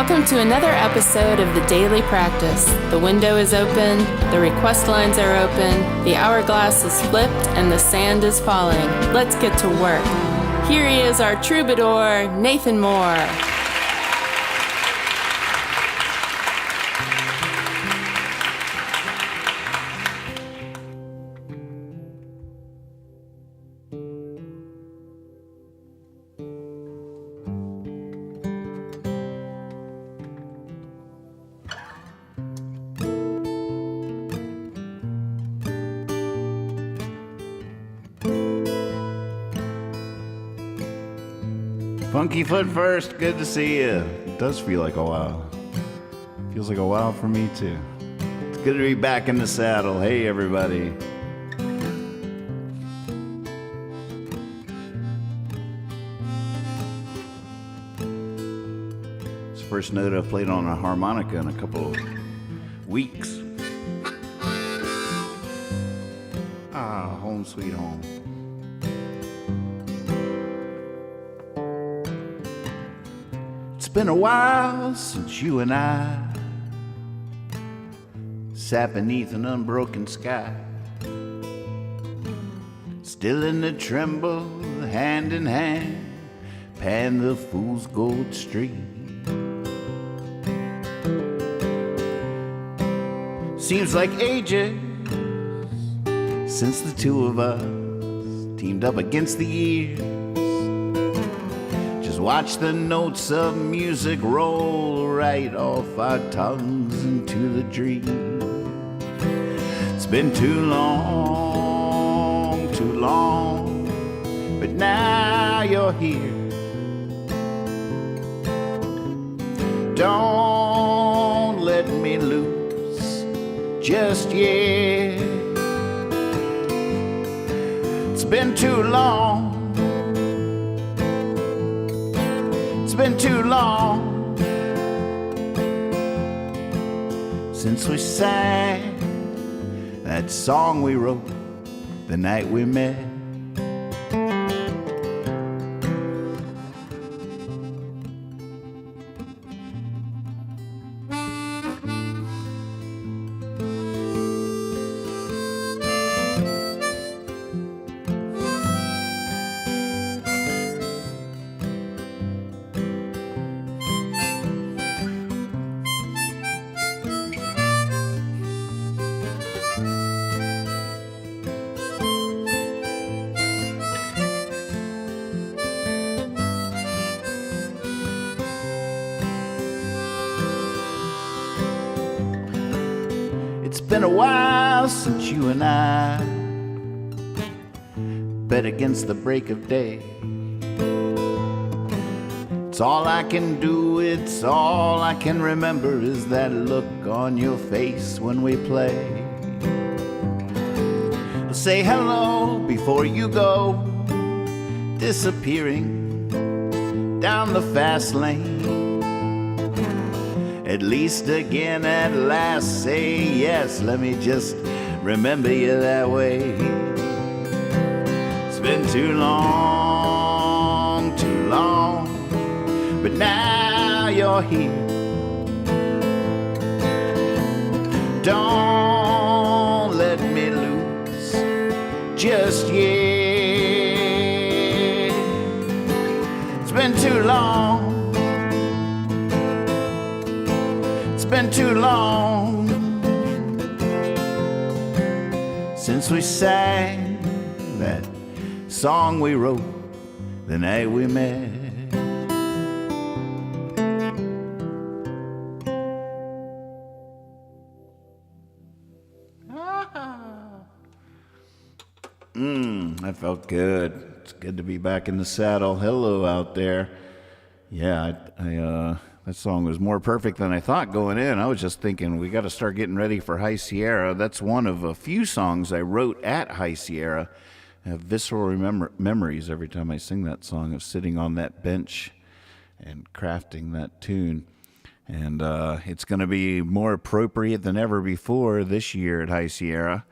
Welcome to another episode of The Daily Practice. The window is open, the request lines are open, the hourglass is flipped, and the sand is falling. Let's get to work. Here he is, our troubadour, Nathan Moore. Funky Foot first, good to see you. It does feel like a while. Feels like a while for me too. It's good to be back in the saddle. Hey everybody. It's the first note I've played on a harmonica in a couple of weeks. Home sweet home. It's been a while since you and I sat beneath an unbroken sky, still in the tremble, hand in hand, pan the fool's gold stream. Seems like ages since the two of us teamed up against the years. Watch the notes of music roll right off our tongues into the dream. It's been too long, but now you're here. Don't let me loose just yet. It's been too long. It's been too long since we sang that song we wrote the night we met. It's been a while since you and I bet against the break of day. It's all I can do, it's all I can remember is that look on your face when we play. Say hello before you go, disappearing down the fast lane. At least again at last, say yes, let me just remember you that way. It's been too long, but now you're here. Don't let me loose just yet. It's been too long. It's been too long since we sang that song we wrote the night we met. That felt good. It's good to be back in the saddle. Hello out there. Yeah, that song was more perfect than I thought going in. I was just thinking we got to start getting ready for High Sierra. That's one of a few songs I wrote at High Sierra. I have visceral memories every time I sing that song of sitting on that bench and crafting that tune. And it's going to be more appropriate than ever before this year at High Sierra.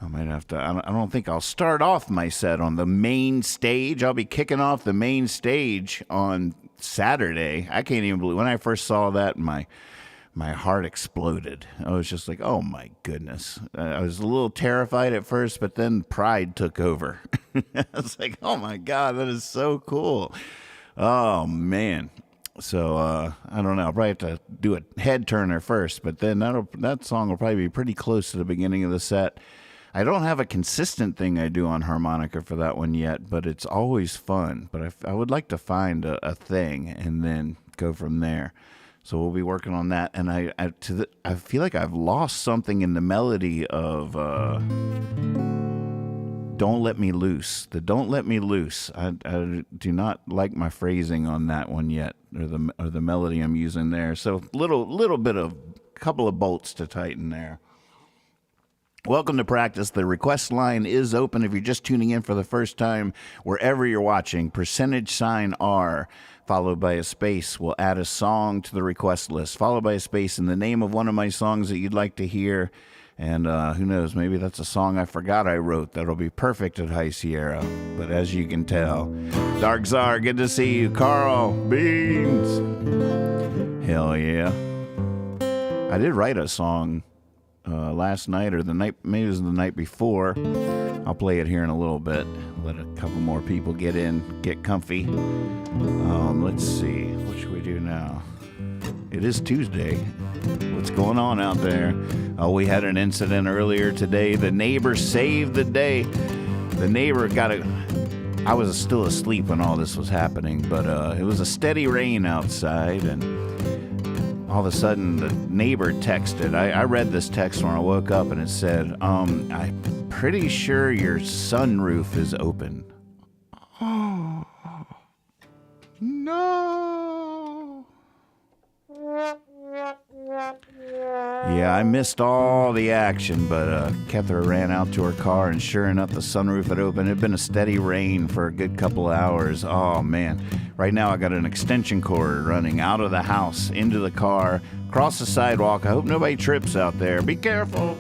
I might have to, I don't think I'll start off my set on the main stage. I'll be kicking off the main stage on Saturday. I can't even believe when I first saw that, my heart exploded. I was just like, oh my goodness. I was a little terrified at first, but then pride took over. I was like, oh my God, that is so cool. Oh man. So I don't know. I'll probably have to do a head turner first, but then that song will probably be pretty close to the beginning of the set. I don't have a consistent thing I do on harmonica for that one yet, but it's always fun. But I would like to find a thing and then go from there. So we'll be working on that. And I feel like I've lost something in the melody of Don't Let Me Loose. The Don't Let Me Loose. I do not like my phrasing on that one yet, or the melody I'm using there. So little bit of couple of bolts to tighten there. Welcome to practice. The request line is open if you're just tuning in for the first time. Wherever you're watching, $R, followed by a space, will add a song to the request list, followed by a space in the name of one of my songs that you'd like to hear. And who knows, maybe that's a song I forgot I wrote that'll be perfect at High Sierra. But as you can tell, Dark Czar, good to see you. Carl Beans. Hell yeah. I did write a song last night or the night, maybe it was the night before. I'll play it here in a little bit. Let a couple more people get in, get comfy. Let's see, what should we do now? It is Tuesday. What's going on out there? Oh, we had an incident earlier today. The neighbor saved the day. The neighbor I was still asleep when all this was happening, but it was a steady rain outside, and all of a sudden, the neighbor texted. I read this text when I woke up, and it said, I'm pretty sure your sunroof is open. Oh, no. Yeah, I missed all the action, but Kethra ran out to her car, and sure enough, the sunroof had opened. It had been a steady rain for a good couple of hours. Oh, man. Right now, I got an extension cord running out of the house, into the car, across the sidewalk. I hope nobody trips out there. Be careful.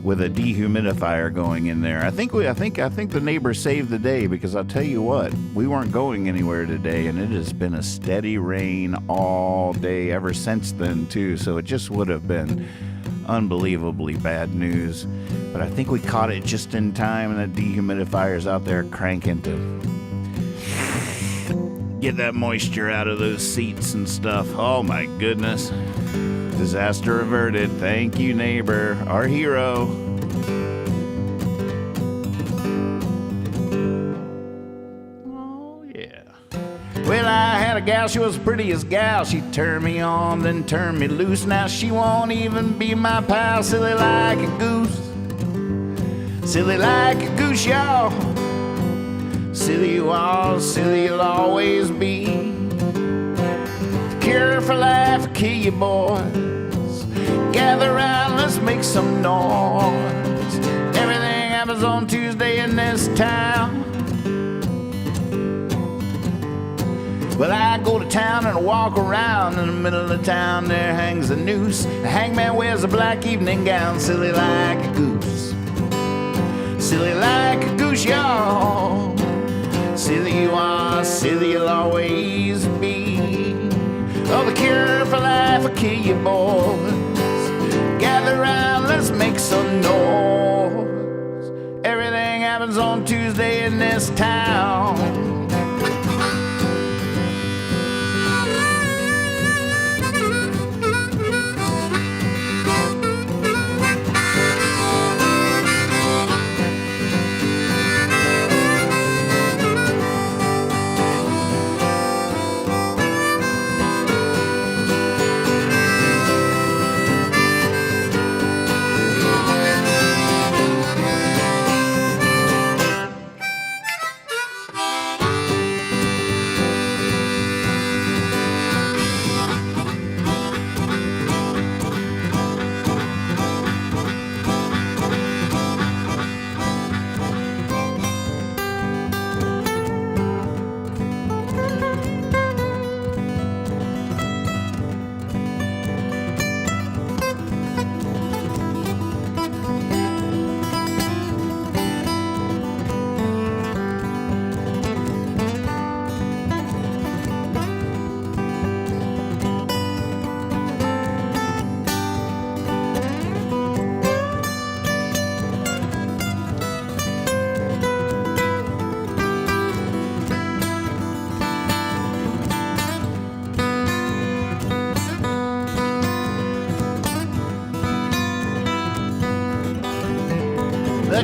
With a dehumidifier going in there. I think the neighbor saved the day, because I'll tell you what, we weren't going anywhere today, and it has been a steady rain all day ever since then too. So it just would have been unbelievably bad news. But I think we caught it just in time, and the dehumidifier's out there cranking to get that moisture out of those seats and stuff. Oh my goodness. Disaster averted. Thank you, neighbor, our hero. Oh, yeah. Well, I had a gal, she was the prettiest gal. She turned me on, then turned me loose. Now she won't even be my pal. Silly like a goose. Silly like a goose, y'all. Silly you are, silly you'll always be. Cure for life will kill you, boys. Gather round, let's make some noise. Everything happens on Tuesday in this town. Well, I go to town and walk around. In the middle of the town there hangs a noose. The hangman wears a black evening gown. Silly like a goose. Silly like a goose, y'all. Silly you are, silly you'll always be. Oh, the cure for life will kill you, boys. Gather round, let's make some noise. Everything happens on Tuesday in this town.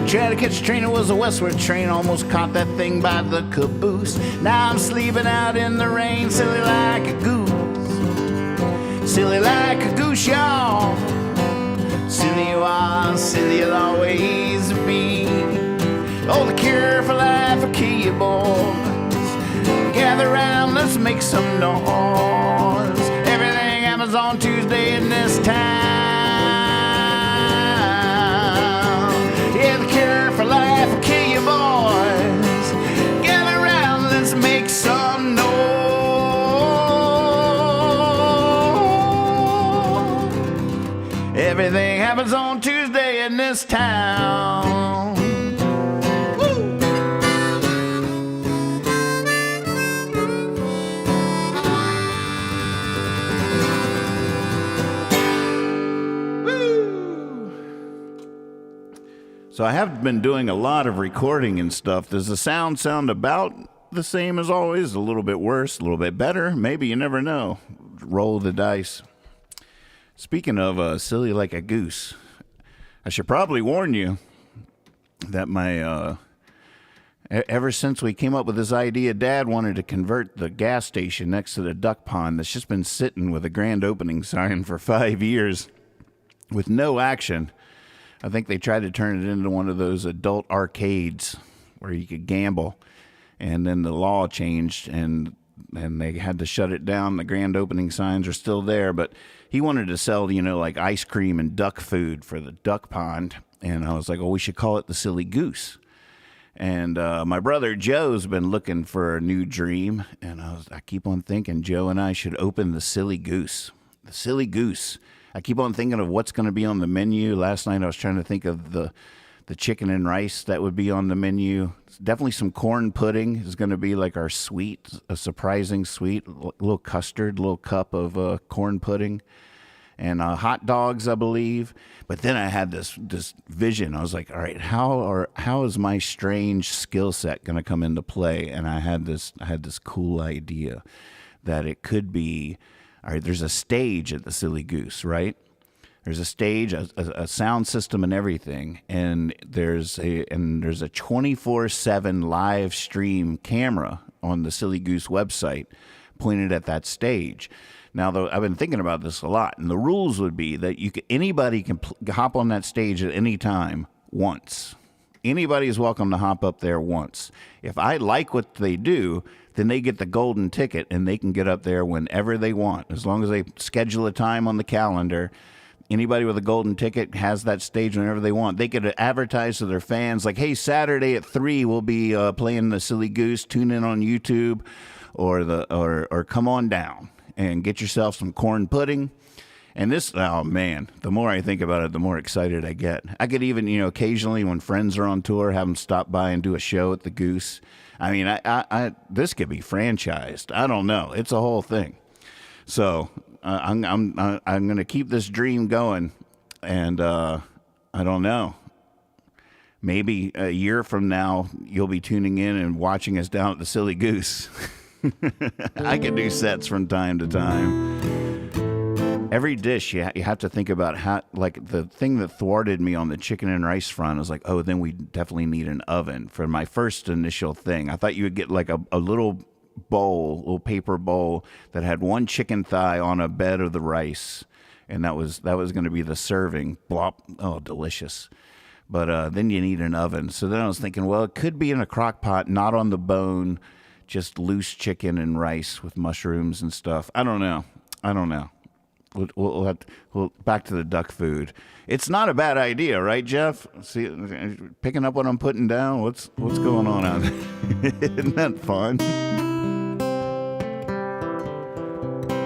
Tried to catch a train, it was a westward train. Almost caught that thing by the caboose. Now I'm sleeping out in the rain, silly like a goose. Silly like a goose, y'all. Silly you are, silly you'll always be. Oh, the cure for life will kill you, boys. Gather round, let's make some noise. Everything happens on Tuesday in this town. Yeah, the cure for life will kill you, boys. Gather round, let's make some noise. Everything happens on Tuesday in this town. Woo! Woo! So I have been doing a lot of recording and stuff. Does the sound about the same as always? A little bit worse, a little bit better? Maybe, you never know. Roll the dice. Speaking of silly like a goose, I should probably warn you that my ever since we came up with this idea, Dad wanted to convert the gas station next to the duck pond that's just been sitting with a grand opening sign for 5 years with no action. I think they tried to turn it into one of those adult arcades where you could gamble, and then the law changed and they had to shut it down. The grand opening signs are still there, but he wanted to sell, like ice cream and duck food for the duck pond. And I was like, we should call it the Silly Goose. And my brother Joe's been looking for a new dream. And I keep on thinking Joe and I should open the Silly Goose. The Silly Goose. I keep on thinking of what's going to be on the menu. Last night I was trying to think of the chicken and rice that would be on the menu. Definitely some corn pudding is going to be like our sweet, a surprising sweet, little custard, little cup of corn pudding, and hot dogs, I believe. But then I had this vision. I was like, all right, how is my strange skill set going to come into play? And I had this cool idea that it could be, all right, there's a stage at the Silly Goose, right? There's a stage, a sound system, and everything, and there's a 24/7 live stream camera on the Silly Goose website pointed at that stage. Now, though, I've been thinking about this a lot, and the rules would be that anybody can hop on that stage at any time once. Anybody is welcome to hop up there once. If I like what they do, then they get the golden ticket, and they can get up there whenever they want, as long as they schedule a time on the calendar. Anybody with a golden ticket has that stage whenever they want. They could advertise to their fans like, hey, Saturday at 3 we'll be playing the Silly Goose. Tune in on YouTube or come on down and get yourself some corn pudding. And this, oh man, the more I think about it, the more excited I get. I could even, occasionally when friends are on tour, have them stop by and do a show at the Goose. I mean, I this could be franchised. I don't know. It's a whole thing. So I'm going to keep this dream going, and I don't know. Maybe a year from now, you'll be tuning in and watching us down at the Silly Goose. I can do sets from time to time. Every dish, you have to think about how, like the thing that thwarted me on the chicken and rice front is like, then we definitely need an oven for my first initial thing. I thought you would get like a little paper bowl that had one chicken thigh on a bed of the rice, and that was going to be the serving. Blop. Oh, delicious. But then you need an oven. So then I was thinking, well, it could be in a crock pot, not on the bone, just loose chicken and rice with mushrooms and stuff. I don't know. We'll back to the duck food. It's not a bad idea, right, Jeff? See, picking up what I'm putting down. What's going on out there? Isn't that fun?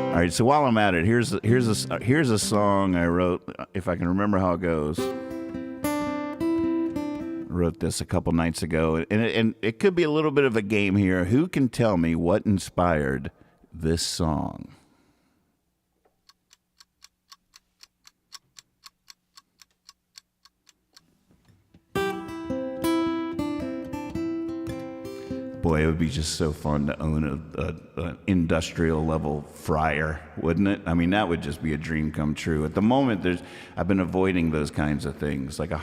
All right, so while I'm at it, here's a song I wrote, if I can remember how it goes. I wrote this a couple nights ago, and it could be a little bit of a game here. Who can tell me what inspired this song? Boy, it would be just so fun to own an industrial level fryer, wouldn't it? I mean, that would just be a dream come true. At the moment, I've been avoiding those kinds of things. Like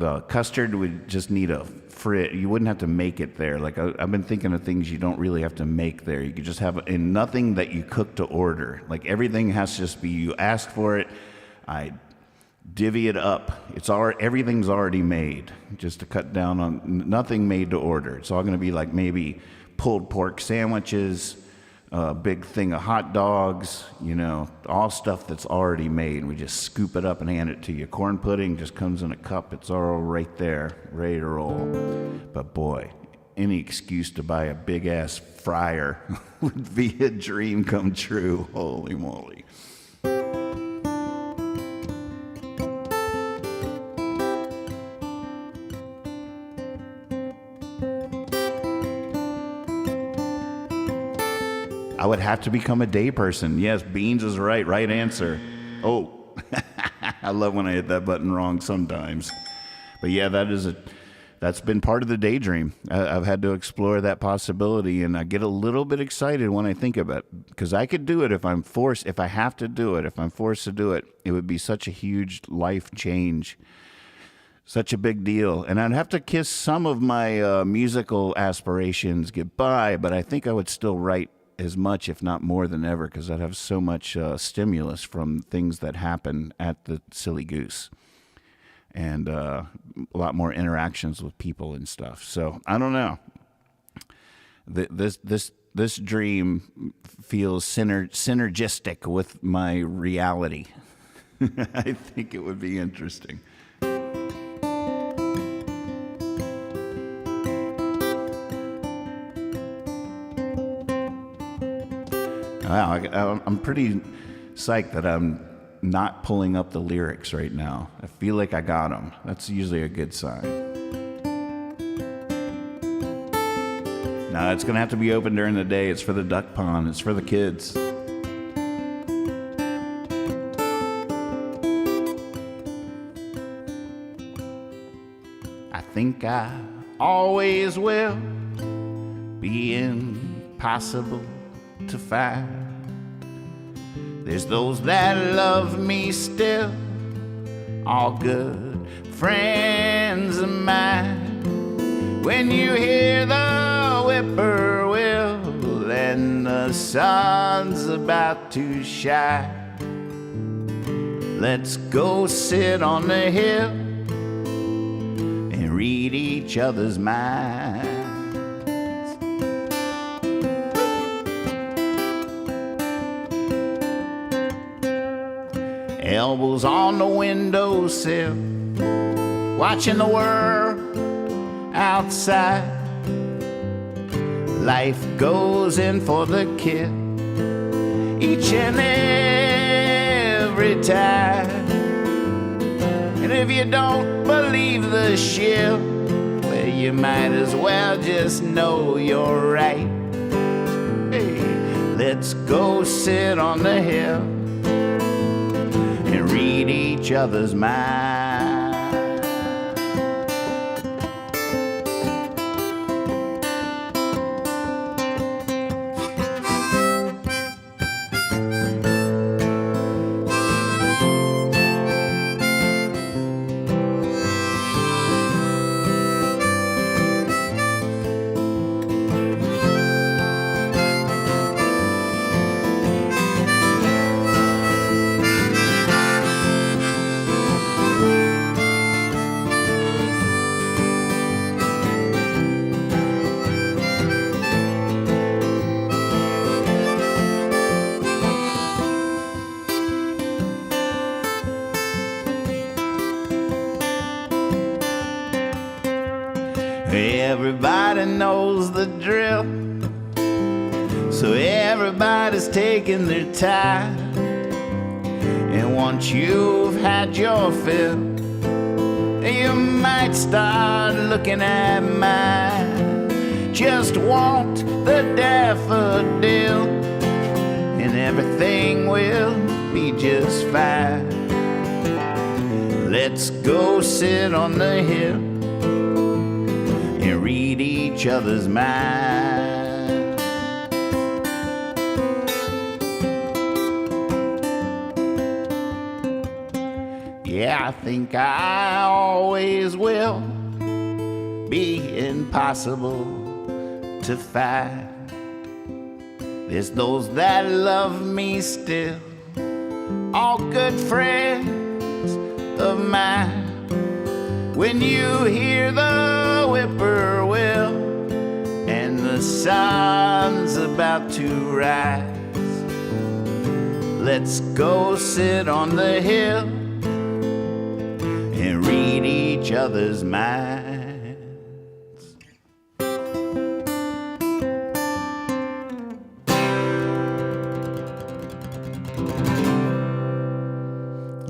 the custard would just need a frit. You wouldn't have to make it there. Like I've been thinking of things you don't really have to make there. You could just have, and nothing that you cook to order. Like everything has to just be, you ask for it, I divvy it up. Everything's already made. Just to cut down on nothing made to order. It's all going to be like maybe pulled pork sandwiches, a big thing of hot dogs, all stuff that's already made. We just scoop it up and hand it to you. Corn pudding just comes in a cup. It's all right there, ready to roll. But boy, any excuse to buy a big-ass fryer would be a dream come true. Holy moly. I would have to become a day person. Yes, Beans is right. Right answer. Oh, I love when I hit that button wrong sometimes. But yeah, that's been part of the daydream. I've had to explore that possibility, and I get a little bit excited when I think of it, because I could do it if I'm forced. If I have to do it, if I'm forced to do it, it would be such a huge life change. Such a big deal. And I'd have to kiss some of my musical aspirations goodbye, but I think I would still write as much, if not more than ever, because I'd have so much stimulus from things that happen at the Silly Goose, and a lot more interactions with people and stuff. So I don't know. This dream feels synergistic with my reality. I think it would be interesting. Wow, I'm pretty psyched that I'm not pulling up the lyrics right now. I feel like I got them. That's usually a good sign. No, it's going to have to be open during the day. It's for the duck pond. It's for the kids. I think I always will be impossible to find. There's those that love me still, all good friends of mine. When you hear the whippoorwill and the sun's about to shine, let's go sit on the hill and read each other's minds. Elbows on the windowsill, watching the world outside. Life goes in for the kill each and every time. And if you don't believe the shill, well, you might as well just know you're right. Hey, let's go sit on the hill and read each other's minds. Everybody knows the drill, so everybody's taking their time. And once you've had your fill, you might start looking at mine. Just want the daffodil, and everything will be just fine. Let's go sit on the hill and read each other's minds. Yeah, I think I always will be impossible to find. There's those that love me still, all good friends of mine. When you hear the whippoorwill and the sun's about to rise, let's go sit on the hill and read each other's minds.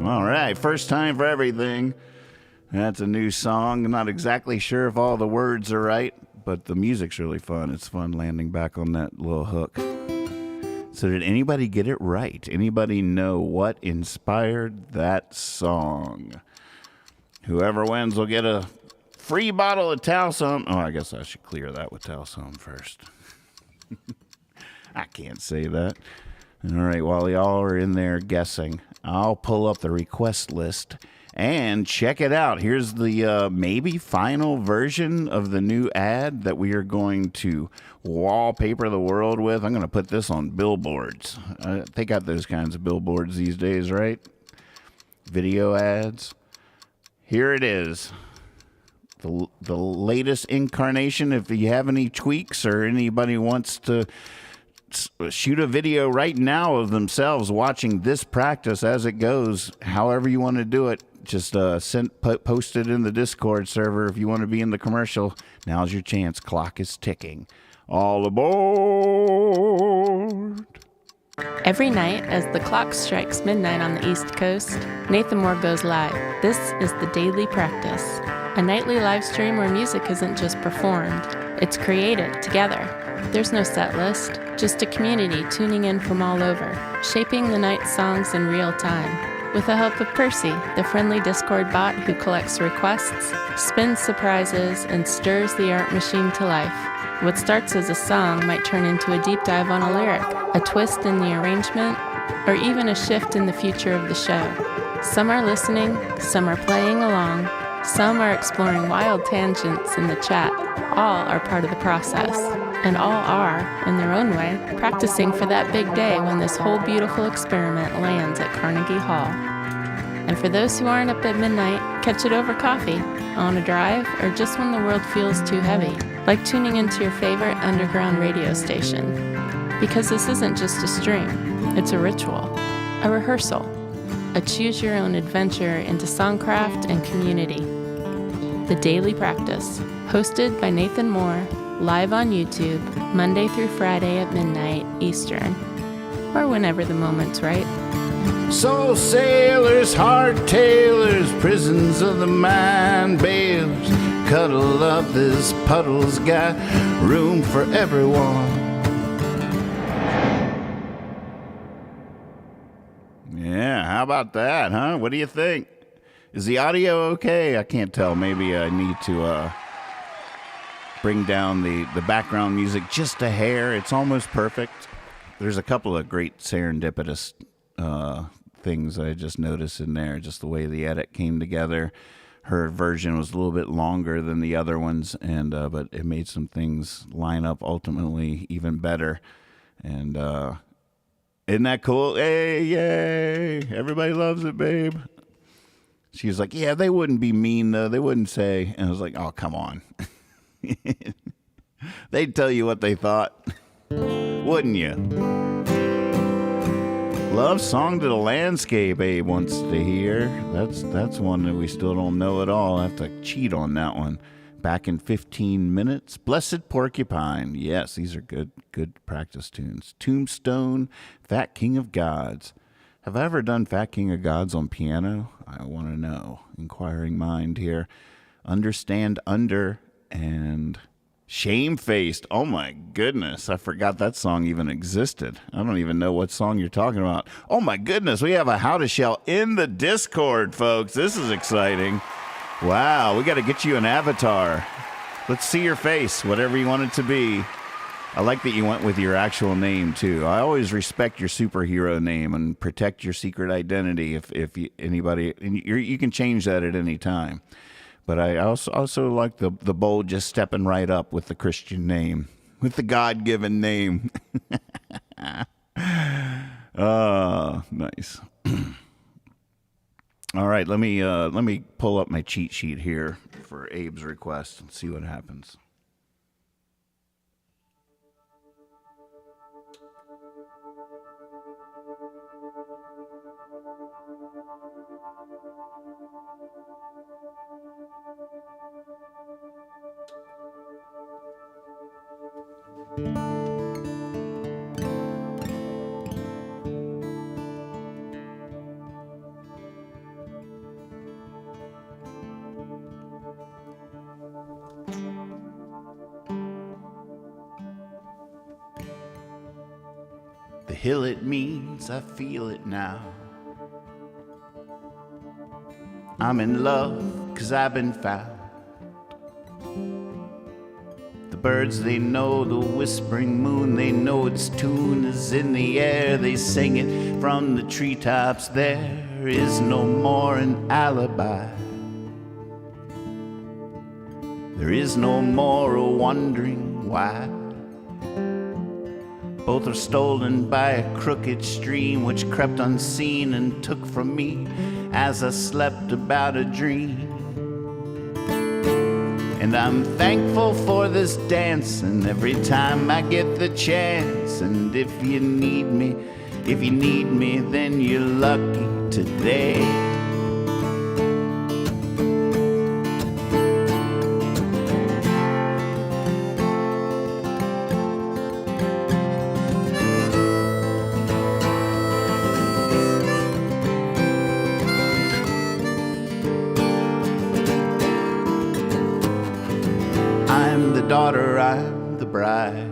All right, first time for everything. That's a new song. I'm not exactly sure if all the words are right, but the music's really fun. It's fun landing back on that little hook. So did anybody get it right? Anybody know what inspired that song? Whoever wins will get a free bottle of Talcum. Oh, I guess I should clear that with Talcum first. I can't say that. All right, while y'all are in there guessing, I'll pull up the request list and check it out. Here's the maybe final version of the new ad that we are going to wallpaper the world with. I'm going to put this on billboards. They got those kinds of billboards these days, right? Video ads. Here it is. The latest incarnation. If you have any tweaks or anybody wants to shoot a video right now of themselves watching this practice as it goes, however you want to do it, just post it in the Discord server. If you want to be in the commercial, now's your chance. Clock is ticking. All aboard. Every night, as the clock strikes midnight on the East Coast, Nathan Moore goes live. This is the Daily Practice, a nightly live stream where music isn't just performed, it's created together. There's no set list, just a community tuning in from all over, shaping the night's songs in real time. With the help of Percy, the friendly Discord bot who collects requests, spins surprises, and stirs the art machine to life. What starts as a song might turn into a deep dive on a lyric, a twist in the arrangement, or even a shift in the future of the show. Some are listening, some are playing along, some are exploring wild tangents in the chat. All are part of the process, and all are, in their own way, practicing for that big day when this whole beautiful experiment lands at Carnegie Hall. And for those who aren't up at midnight, catch it over coffee, on a drive, or just when the world feels too heavy, like tuning into your favorite underground radio station. Because this isn't just a stream, it's a ritual, a rehearsal, a choose-your-own adventure into songcraft and community. The Daily Practice, hosted by Nathan Moore, live on YouTube, Monday through Friday at midnight Eastern, or whenever the moment's right. Soul sailors, hardtailers, prisons of the mind, babes, cuddle up, this puddle's got room for everyone. Yeah, how about that, huh? What do you think? Is the audio okay? I can't tell. Maybe I need to bring down the background music just a hair. It's almost perfect. There's a couple of great serendipitous things I just noticed in there, just the way the edit came together. Her version was a little bit longer than the other ones, and but it made some things line up ultimately even better. And isn't that cool? Hey, yay! Everybody loves it, babe. She was like, yeah, they wouldn't be mean, though. They wouldn't say. And I was like, oh, come on. They'd tell you what they thought. Wouldn't you? Love Song to the Landscape, Abe wants to hear. That's one that we still don't know at all. I have to cheat on that one. Back in 15 minutes. Blessed Porcupine. Yes, these are good practice tunes. Tombstone, Fat King of Gods. Have I ever done Fat King of Gods on piano? I want to know. Inquiring mind here. Understand Under and Shamefaced. Oh my goodness. I forgot that song even existed. I don't even know what song you're talking about. Oh my goodness. We have a How to Shell in the Discord, folks. This is exciting. Wow. We got to get you an avatar. Let's see your face, whatever you want it to be. I like that you went with your actual name too. I always respect your superhero name and protect your secret identity. If anybody, and you can change that at any time. But I also like the bold just stepping right up with the Christian name, with the God-given name. Nice. All right, let me pull up my cheat sheet here for Abe's request and see what happens. The hill it means, I feel it now. I'm in love, 'cause I've been found. The birds, they know the whispering moon, they know its tune is in the air. They sing it from the treetops. There is no more an alibi. There is no more a wondering why. Both are stolen by a crooked stream which crept unseen and took from me as I slept about a dream. And I'm thankful for this dancing every time I get the chance. And if you need me, then you're lucky today. Daughter, I'm the bride,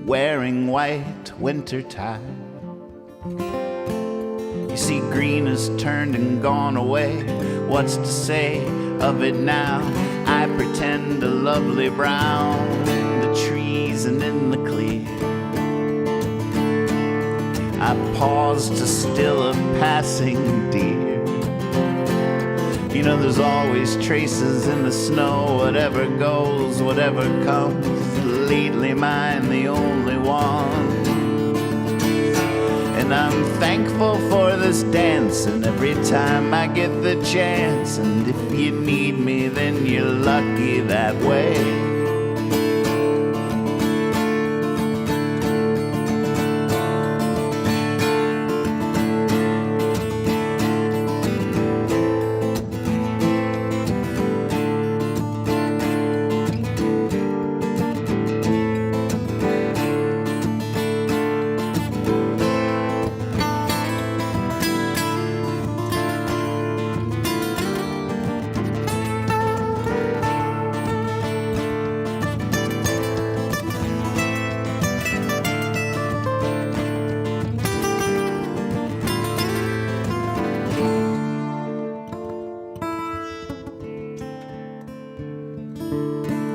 wearing white wintertime. You see, green has turned and gone away. What's to say of it now? I pretend a lovely brown in the trees and in the clear. I pause to still a passing deer. You know, there's always traces in the snow. Whatever goes, whatever comes, lately mine the only one. And I'm thankful for this dancing every time I get the chance. And if you need me, then you're lucky that way.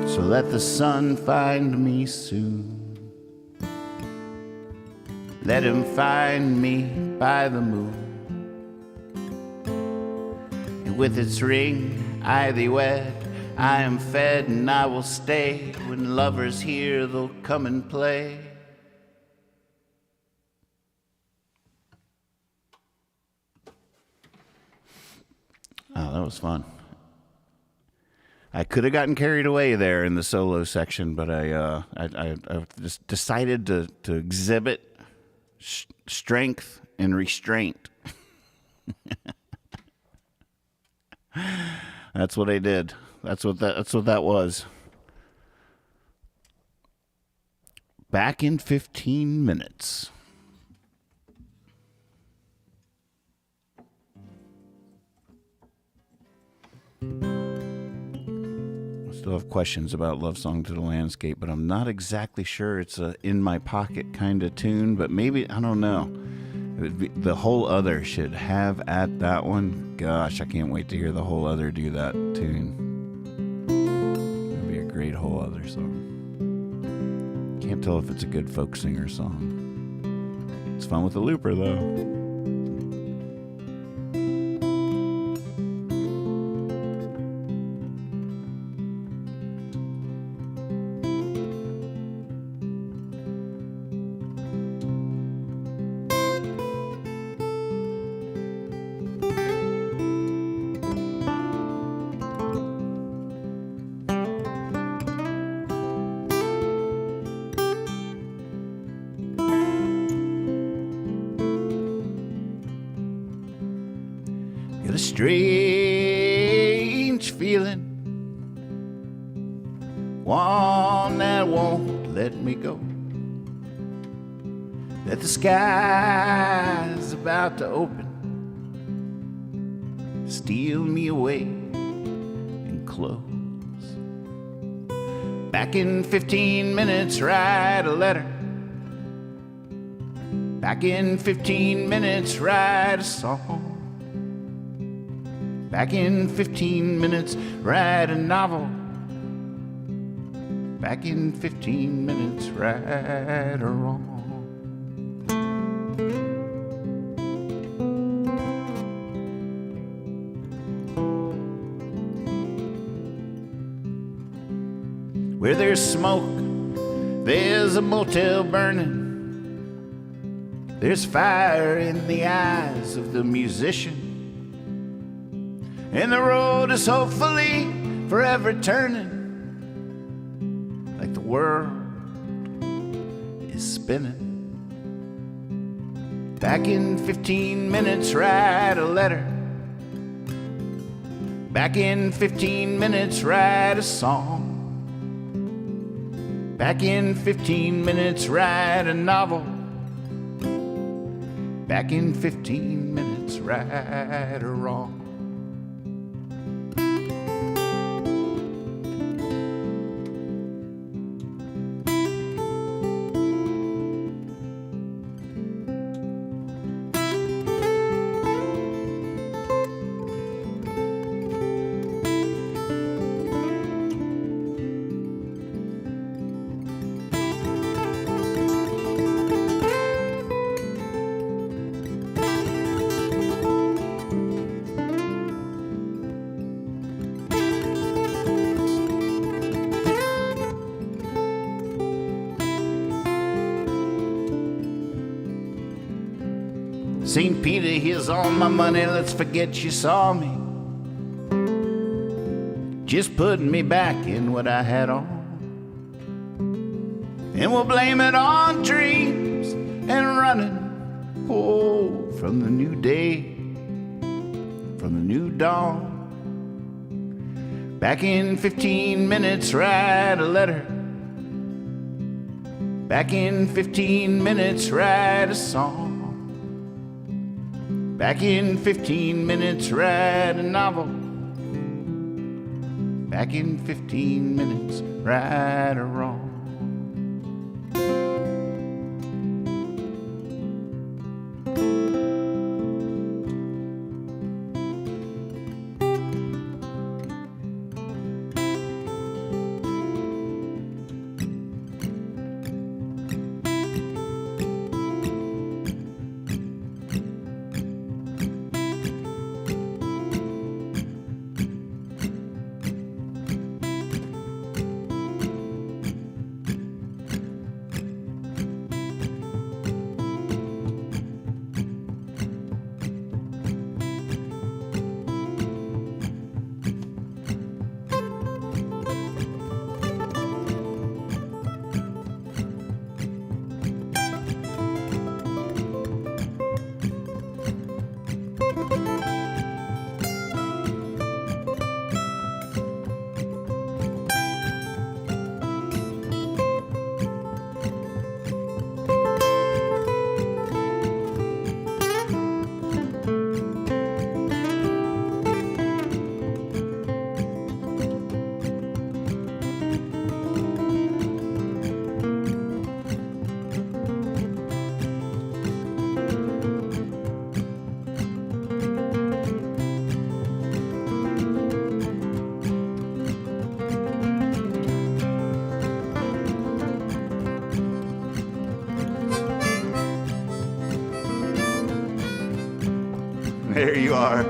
So let the sun find me soon. Let him find me by the moon. And with its ring I thee wed. I am fed and I will stay. When lovers hear, they'll come and play. Oh, that was fun. I could have gotten carried away there in the solo section, but I just decided to exhibit strength and restraint. That's what I did. That's what that was. Back in 15 minutes. Still have questions about Love Song to the Landscape, but I'm not exactly sure it's a in my pocket kind of tune, but maybe, I don't know. It would be, the Whole Other should have at that one. Gosh, I can't wait to hear the Whole Other do that tune. It'd be a great Whole Other song. Can't tell if it's a good folk singer song. It's fun with a looper, though. Got a strange feeling, one that won't let me go, that the sky's about to open, steal me away and close. Back in 15 minutes, write a letter. Back in 15 minutes, write a song. Back in 15 minutes, write a novel. Back in 15 minutes, right or wrong. Where there's smoke, there's a motel burning. There's fire in the eyes of the musician. And the road is hopefully forever turning, like the world is spinning. Back in 15 minutes, write a letter. Back in 15 minutes, write a song. Back in 15 minutes, write a novel. Back in 15 minutes, right or wrong. St. Peter, here's all my money, let's forget you saw me. Just putting me back in what I had on. And we'll blame it on dreams and running, oh, from the new day, from the new dawn. Back in 15 minutes, write a letter. Back in 15 minutes, write a song. Back in 15 minutes, write a novel. Back in 15 minutes, right or wrong. There you are.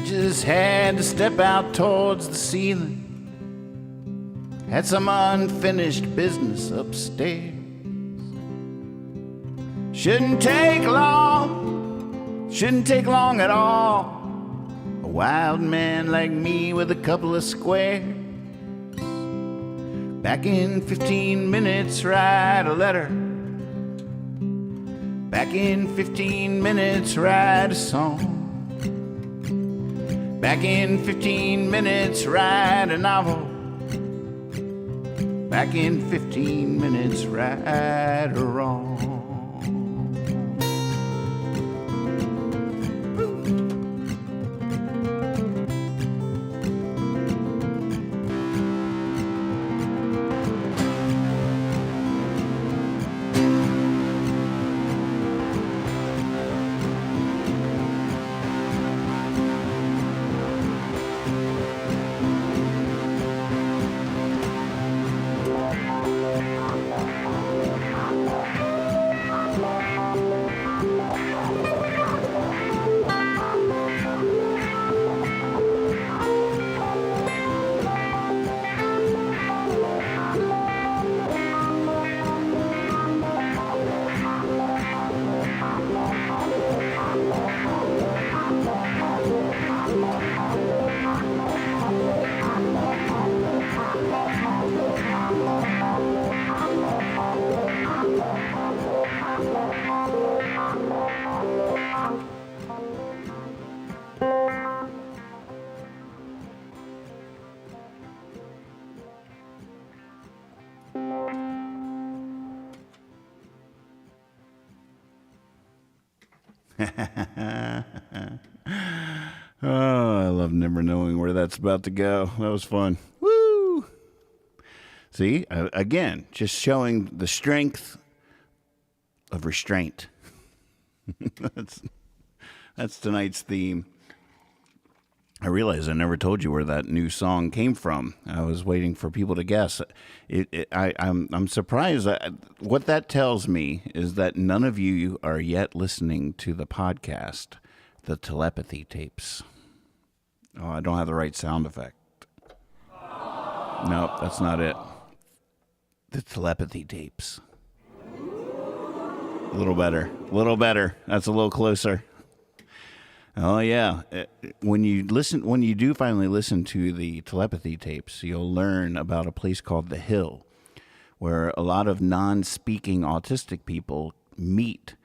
Just had to step out towards the ceiling. Had some unfinished business upstairs. Shouldn't take long at all. A wild man like me with a couple of squares. Back in 15 minutes, write a letter. Back in 15 minutes, write a song. Back in 15 minutes, write a novel. Back in 15 minutes, right or wrong. Oh, I love never knowing where that's about to go. That was fun. Woo! See, again, just showing the strength of restraint. That's tonight's theme. I realize I never told you where that new song came from. I was waiting for people to guess. I'm surprised. What that tells me is that none of you are yet listening to the podcast, the Telepathy Tapes. Oh, I don't have the right sound effect. Nope, that's not it. The Telepathy Tapes. A little better. That's a little closer. Oh yeah, when you do finally listen to the Telepathy Tapes, you'll learn about a place called The Hill, where a lot of non-speaking autistic people meet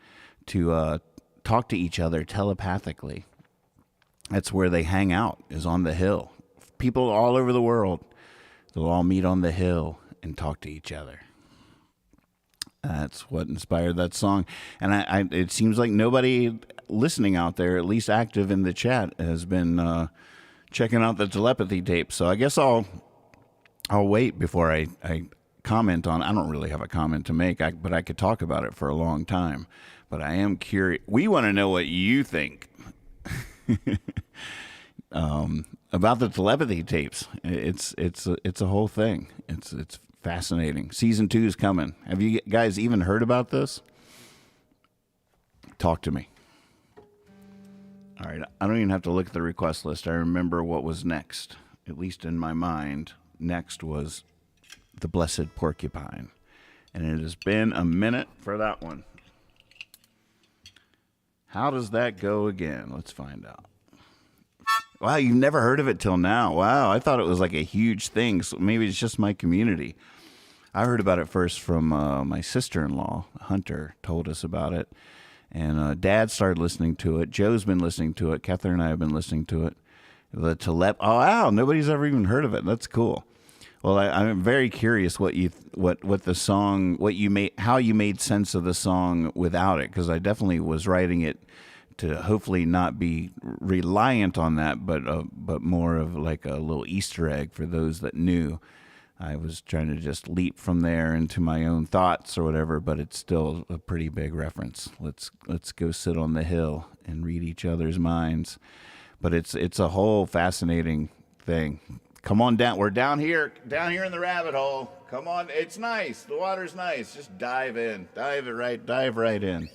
to talk to each other telepathically. That's where they hang out, is on The Hill. People all over the world, they'll all meet on The Hill and talk to each other. That's what inspired that song. And it seems like nobody listening out there, at least active in the chat, has been checking out the Telepathy Tapes. So I guess I'll wait before I comment on. I don't really have a comment to make, but I could talk about it for a long time. But I am curious. We want to know what you think about the Telepathy Tapes. It's a whole thing. It's fascinating. Season 2 is coming. Have you guys even heard about this? Talk to me. All right. I don't even have to look at the request list. I remember what was next, at least in my mind. Next was the Blessed Porcupine. And it has been a minute for that one. How does that go again? Let's find out. Wow, you've never heard of it till now. Wow, I thought it was like a huge thing. So maybe it's just my community. I heard about it first from my sister-in-law, Hunter, told us about it. And Dad started listening to it. Joe's been listening to it. Catherine and I have been listening to it. Oh, wow, nobody's ever even heard of it. That's cool. Well, I'm very curious what the song, how you made sense of the song without it, because I definitely was writing it to hopefully not be reliant on that, but more of like a little Easter egg for those that knew. I was trying to just leap from there into my own thoughts or whatever, but it's still a pretty big reference. Let's go sit on the hill and read each other's minds. But it's a whole fascinating thing. Come on down. We're down here in the rabbit hole. Come on, it's nice. The water's nice. Just dive in. Dive right in.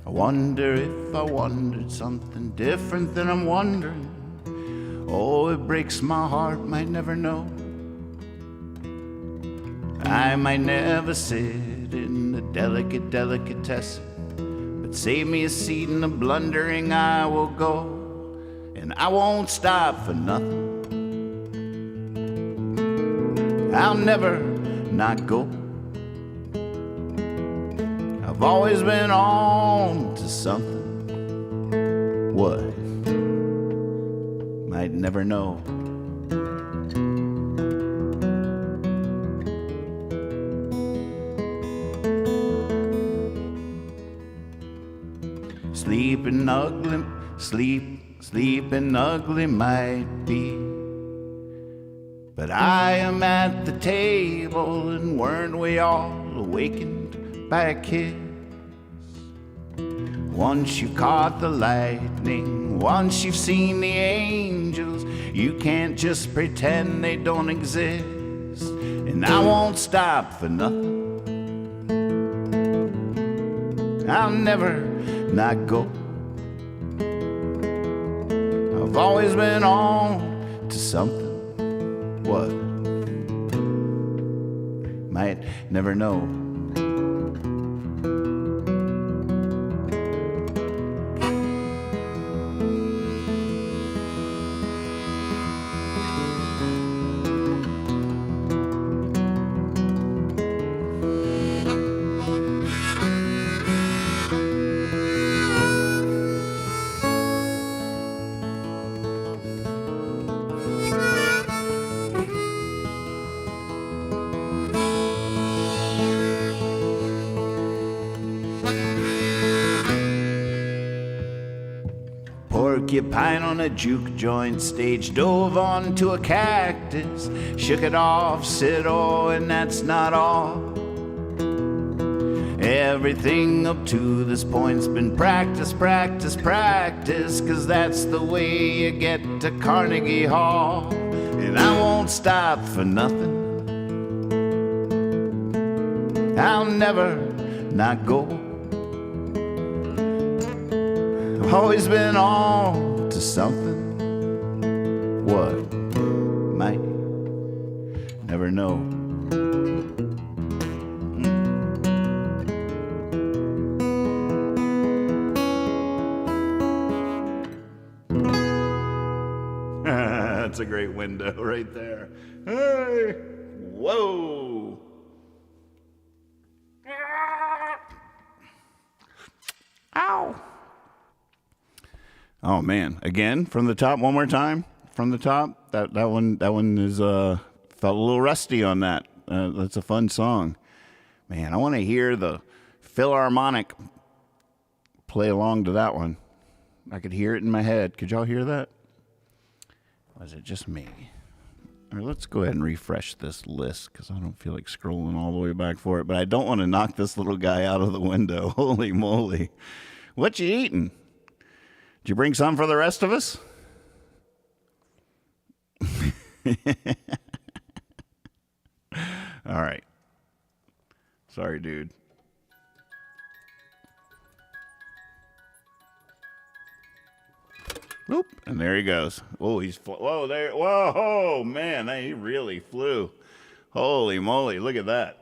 I wonder if I wondered something different than I'm wondering. Oh, it breaks my heart, might never know. I might never sit in the delicate delicatessen, but save me a seat in the blundering I will go, and I won't stop for nothing. I'll never not go. I've always been on to something. What? Might never know. Sleeping ugly might be, but I am at the table, and weren't we all awakened by a kiss? Once you've caught the lightning, once you've seen the angels, you can't just pretend they don't exist. And I won't stop for nothing. I'll never not go. I've always been on to something. What? Might never know. Porcupine on a juke joint stage, dove onto a cactus, shook it off, said, oh, and that's not all. Everything up to this point's been practice, practice, practice, 'cause that's the way you get to Carnegie Hall. And I won't stop for nothing. I'll never not go. I've always been on to something. What? Might never know. That's a great window right there. Hey, whoa. Ow. Oh man! Again from the top, one more time from the top. That one is felt a little rusty on that. That's a fun song, man. I want to hear the Philharmonic play along to that one. I could hear it in my head. Could y'all hear that? Was it just me? Or let's go ahead and refresh this list because I don't feel like scrolling all the way back for it. But I don't want to knock this little guy out of the window. Holy moly! What you eating? Did you bring some for the rest of us? All right. Sorry, dude. Whoop, and there he goes. Oh, whoa, there. Whoa, man, he really flew. Holy moly, look at that.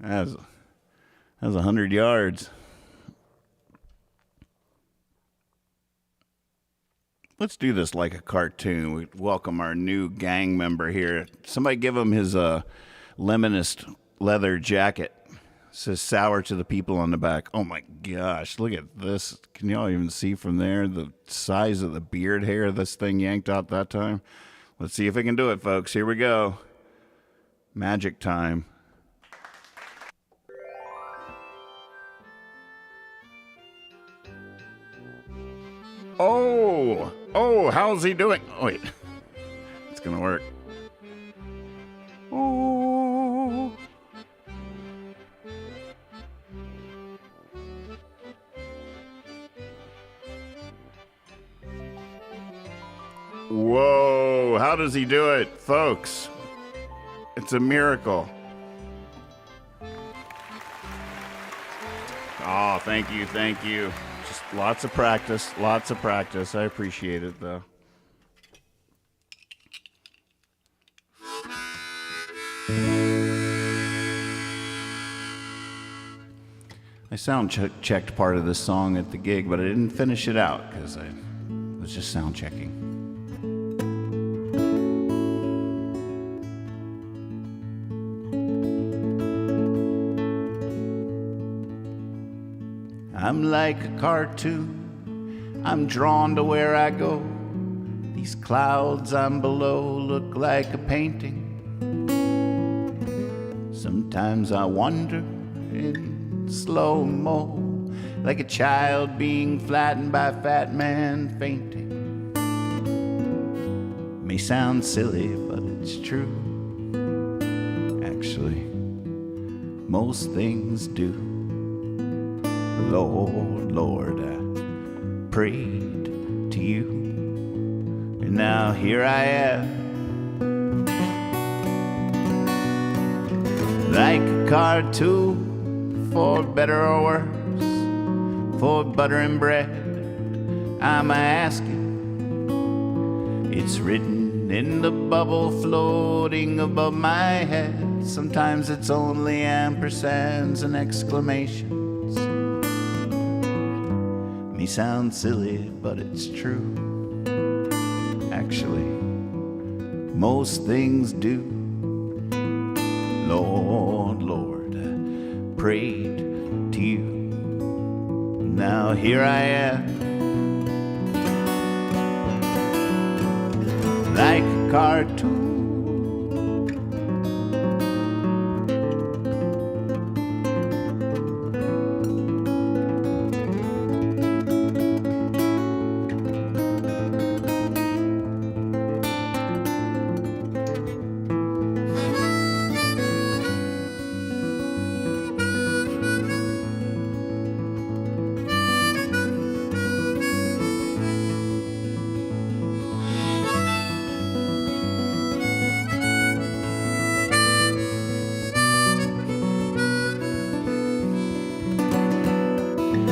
That was 100 yards. Let's do this like a cartoon. We welcome our new gang member here. Somebody give him his lemonist leather jacket. It says sour to the people on the back. Oh my gosh, look at this. Can y'all even see from there the size of the beard hair this thing yanked out that time? Let's see if we can do it, folks. Here we go. Magic time. Oh, how's he doing? Oh, wait. It's gonna work. Oh. Whoa, how does he do it, folks? It's a miracle. Oh, thank you. Just lots of practice. I appreciate it, though. I sound checked part of this song at the gig, but I didn't finish it out because I was just sound checking. I'm like a cartoon, I'm drawn to where I go. These clouds I'm below look like a painting. Sometimes I wander in slow-mo, like a child being flattened by a fat man fainting. May sound silly, but it's true. Actually, most things do. Lord, I prayed to you, and now here I am, like a cartoon, for better or worse, for butter and bread, I'm asking. It's written in the bubble floating above my head. Sometimes it's only ampersands and exclamations. May sound silly, but it's true. Actually, most things do. Lord, I prayed to you. Now here I am, like a cartoon.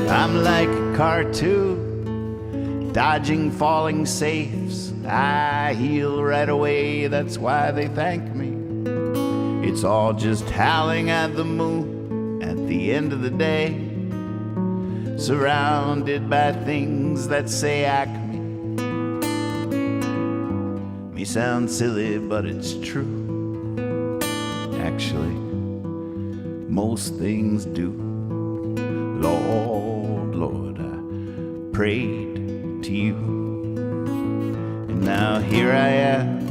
I'm like a cartoon, dodging falling safes. I heal right away, that's why they thank me. It's all just howling at the moon at the end of the day, surrounded by things that say Acme. May sound silly, but it's true. Actually, most things do. Lord, I prayed to you, and now here I am,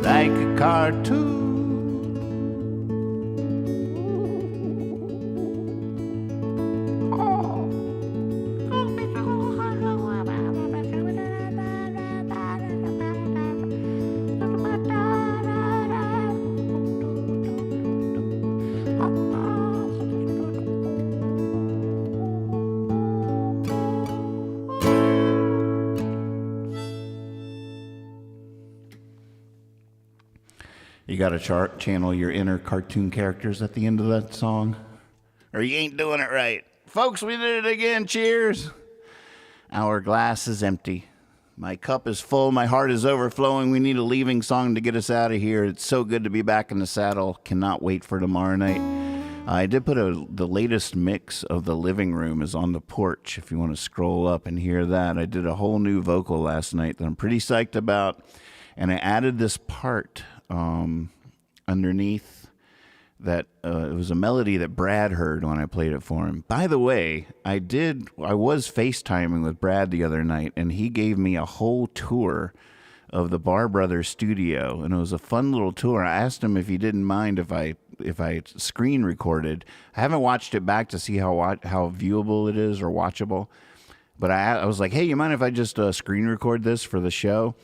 like a cartoon. You got to channel your inner cartoon characters at the end of that song, or you ain't doing it right. Folks, we did it again. Cheers. Our glass is empty. My cup is full. My heart is overflowing. We need a leaving song to get us out of here. It's so good to be back in the saddle. Cannot wait for tomorrow night. I did put the latest mix of The Living Room is on the porch if you want to scroll up and hear that. I did a whole new vocal last night that I'm pretty psyched about. And I added this part underneath that it was a melody that Brad heard when I played it for him. By the way, I was FaceTiming with Brad the other night, and he gave me a whole tour of the Bar Brothers studio, and it was a fun little tour. I asked him if he didn't mind if I screen recorded. I haven't watched it back to see how viewable it is or watchable, but I was like, hey, you mind if I just screen record this for the show?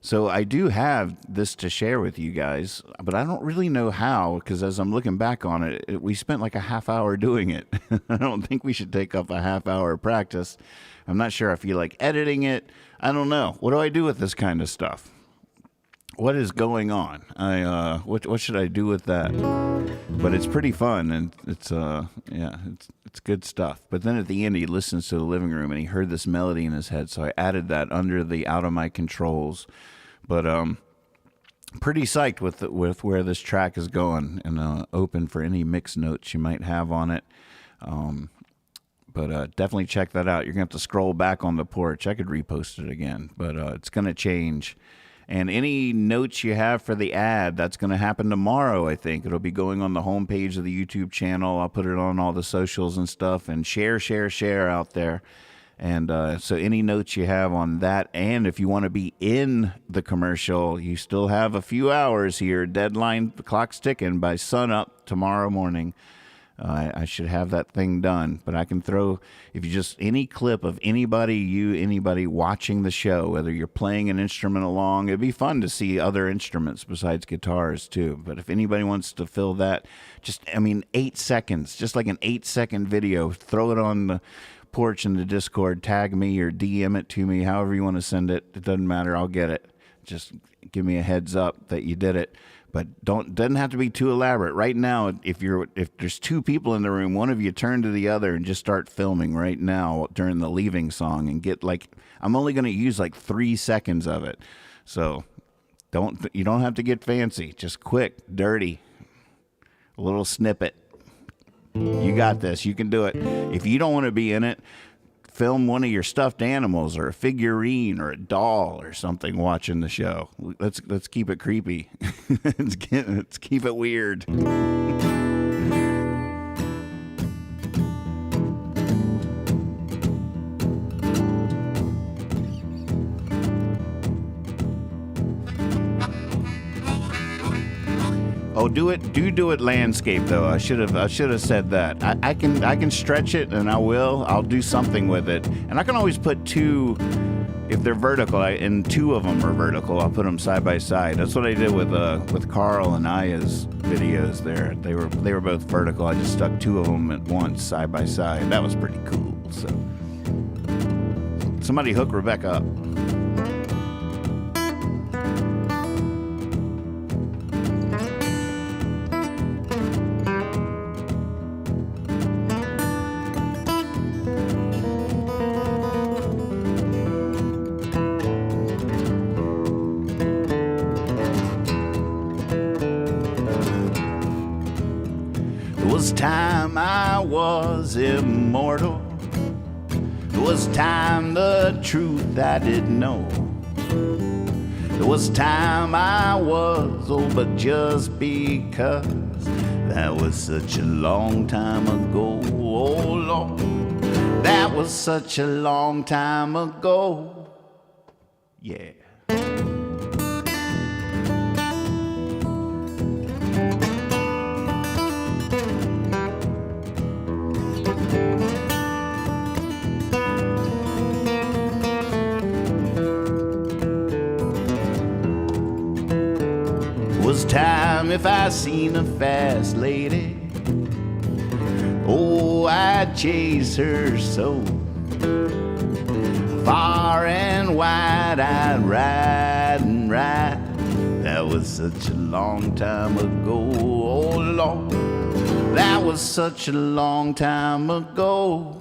So I do have this to share with you guys, but I don't really know how, because as I'm looking back on it, we spent like a half hour doing it. I don't think we should take up a half hour of practice. I'm not sure if you like editing it. I don't know. What do I do with this kind of stuff? What is going on? What should I do with that? But it's pretty fun, and it's good stuff. But then at the end, he listens to The Living Room, and he heard this melody in his head, so I added that under the Out of My Controls. But pretty psyched with where this track is going, and open for any mix notes you might have on it. But definitely check that out. You're going to have to scroll back on the porch. I could repost it again, but it's going to change. And any notes you have for the ad, that's going to happen tomorrow, I think. It'll be going on the homepage of the YouTube channel. I'll put it on all the socials and stuff, and share out there. And so any notes you have on that, and if you want to be in the commercial, you still have a few hours here. Deadline, the clock's ticking. By sunup tomorrow morning, I should have that thing done. But I can throw, if you just, any clip of anybody watching the show, whether you're playing an instrument along, it'd be fun to see other instruments besides guitars too. But if anybody wants to fill that, 8 seconds, just like an 8-second video, throw it on the porch in the Discord, tag me or DM it to me, however you want to send it. It doesn't matter. I'll get it. Just give me a heads up that you did it. But doesn't have to be too elaborate. Right now, if there's two people in the room, one of you turn to the other and just start filming right now during the leaving song, and get I'm only going to use 3 seconds of it. So you don't have to get fancy. Just quick, dirty, a little snippet. You got this. You can do it. If you don't want to be in it, film one of your stuffed animals or a figurine or a doll or something watching the show. Let's keep it creepy. let's keep it weird. Oh, do it landscape though. I should have said that. I can stretch it, and I will. I'll do something with it, and I can always put two, if they're vertical, and two of them are vertical. I'll put them side by side. That's what I did with Carl and Aya's videos. There, they were both vertical. I just stuck two of them at once, side by side. That was pretty cool. So, somebody hook Rebecca up. Time I was immortal. There was time the truth I didn't know. There was time I was, but just because that was such a long time ago. Oh Lord, that was such a long time ago. Yeah. Was time if I seen a fast lady, oh, I'd chase her so. Far and wide I'd ride and ride. That was such a long time ago. Oh Lord, that was such a long time ago.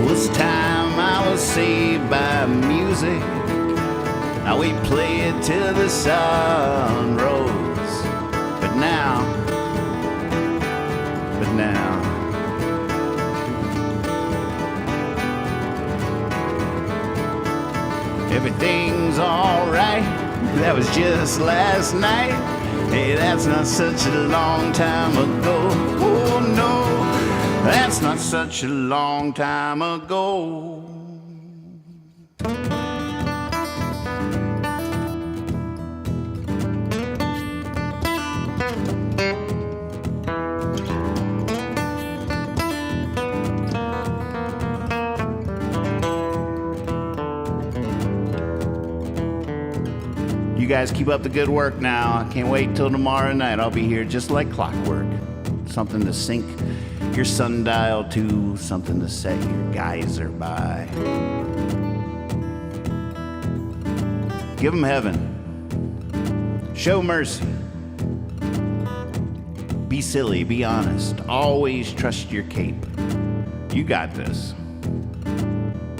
Was time I was saved by music. Now we play it till the sun rose. But now, everything's alright. That was just last night. Hey, that's not such a long time ago. Oh no, that's not such a long time ago. You guys keep up the good work now. I can't wait till tomorrow night. I'll be here just like clockwork. Something to sync your sundial to, something to set your geyser by. Give them heaven. Show mercy. Be silly, be honest. Always trust your cape. You got this.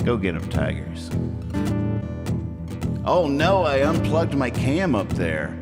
Go get them, Tigers. Oh no, I unplugged my cam up there.